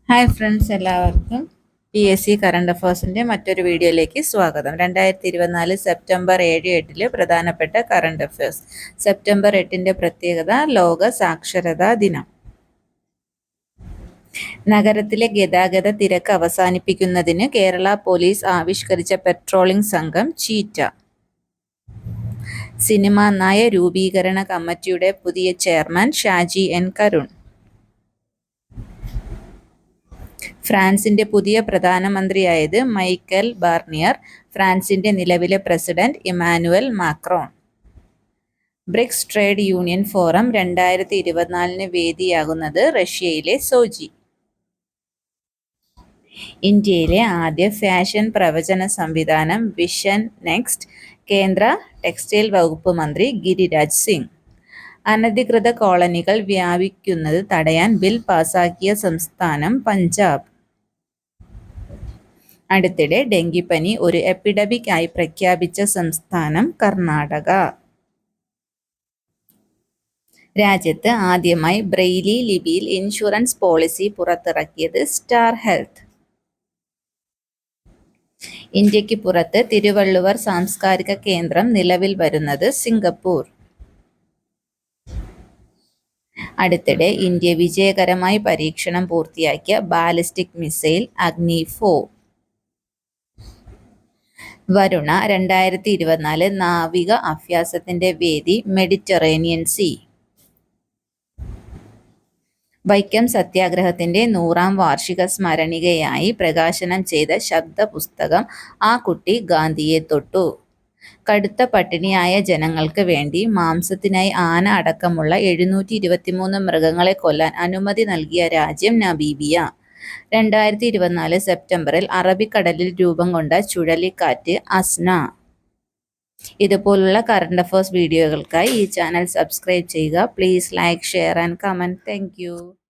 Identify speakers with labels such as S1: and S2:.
S1: Hi friends, എല്ലാവർക്കും PSC current അഫേഴ്സിൻ്റെ മറ്റൊരു വീഡിയോയിലേക്ക് സ്വാഗതം. 2024 സെപ്റ്റംബർ 7-8 പ്രധാനപ്പെട്ട കറണ്ട് അഫേഴ്സ്. സെപ്റ്റംബർ 8 പ്രത്യേകത ലോക സാക്ഷരതാ ദിനം. നഗരത്തിലെ ഗതാഗത തിരക്ക് അവസാനിപ്പിക്കുന്നതിന് കേരള പോലീസ് ആവിഷ്കരിച്ച പെട്രോളിംഗ് സംഘം ചീറ്റ. സിനിമാ നയ രൂപീകരണ കമ്മിറ്റിയുടെ പുതിയ ചെയർമാൻ ഷാജി N. കരുൺ. ഫ്രാൻസിന്റെ പുതിയ പ്രധാനമന്ത്രിയായത് മൈക്കൽ ബാർണിയർ. ഫ്രാൻസിന്റെ നിലവിലെ president Emmanuel Macron. BRICS trade union forum 2024 വേദിയാകുന്നത് റഷ്യയിലെ സോജി. ഇന്ത്യയിലെ ആദ്യ ഫാഷൻ പ്രവചന സംവിധാനം വിഷൻ നെക്സ്റ്റ്. കേന്ദ്ര ടെക്സ്റ്റൈൽ വകുപ്പ് മന്ത്രി ഗിരിരാജ് സിംഗ്. അനധികൃത കോളനികൾ വ്യാപിക്കുന്നത് തടയാൻ ബിൽ പാസാക്കിയ സംസ്ഥാനം പഞ്ചാബ്. അടുത്തിടെ ഡെങ്കിപ്പനി ഒരു എപ്പിഡമിക് ആയി പ്രഖ്യാപിച്ച സംസ്ഥാനം കർണാടക. രാജ്യത്ത് ആദ്യമായി ബ്രെയിലി ലിപിയിൽ ഇൻഷുറൻസ് പോളിസി പുറത്തിറക്കിയത് സ്റ്റാർ ഹെൽത്ത്. ഇന്ത്യക്ക് പുറത്ത് തിരുവള്ളുവർ സാംസ്കാരിക കേന്ദ്രം നിലവിൽ വരുന്നത് സിംഗപ്പൂർ. അടുത്തിടെ ഇന്ത്യ വിജയകരമായി പരീക്ഷണം പൂർത്തിയാക്കിയ ബാലിസ്റ്റിക് മിസൈൽ അഗ്നി-4. വരുണ 2024 നാവിക അഭ്യാസത്തിന്റെ വേദി മെഡിറ്ററേനിയൻ സീ. വൈക്കം സത്യാഗ്രഹത്തിന്റെ 100ാം വാർഷിക സ്മരണികയായി പ്രകാശനം ചെയ്ത ശബ്ദപുസ്തകം ആ കുട്ടി ഗാന്ധിയെ തൊട്ടു. കടുത്ത പട്ടിണിയായ ജനങ്ങൾക്ക് വേണ്ടി മാംസത്തിനായി ആന അടക്കമുള്ള 723 മൃഗങ്ങളെ കൊല്ലാൻ അനുമതി നൽകിയ രാജ്യം നമീബിയ. 2024 സെപ്റ്റംബറിൽ അറബിക്കടലിൽ രൂപം കൊണ്ട ചുഴലിക്കാറ്റ് അസ്ന. ഇതുപോലുള്ള കറണ്ട് അഫേഴ്സ് വീഡിയോകൾക്കായി ഈ ചാനൽ സബ്സ്ക്രൈബ് ചെയ്യുക. Please like, share and comment. Thank you.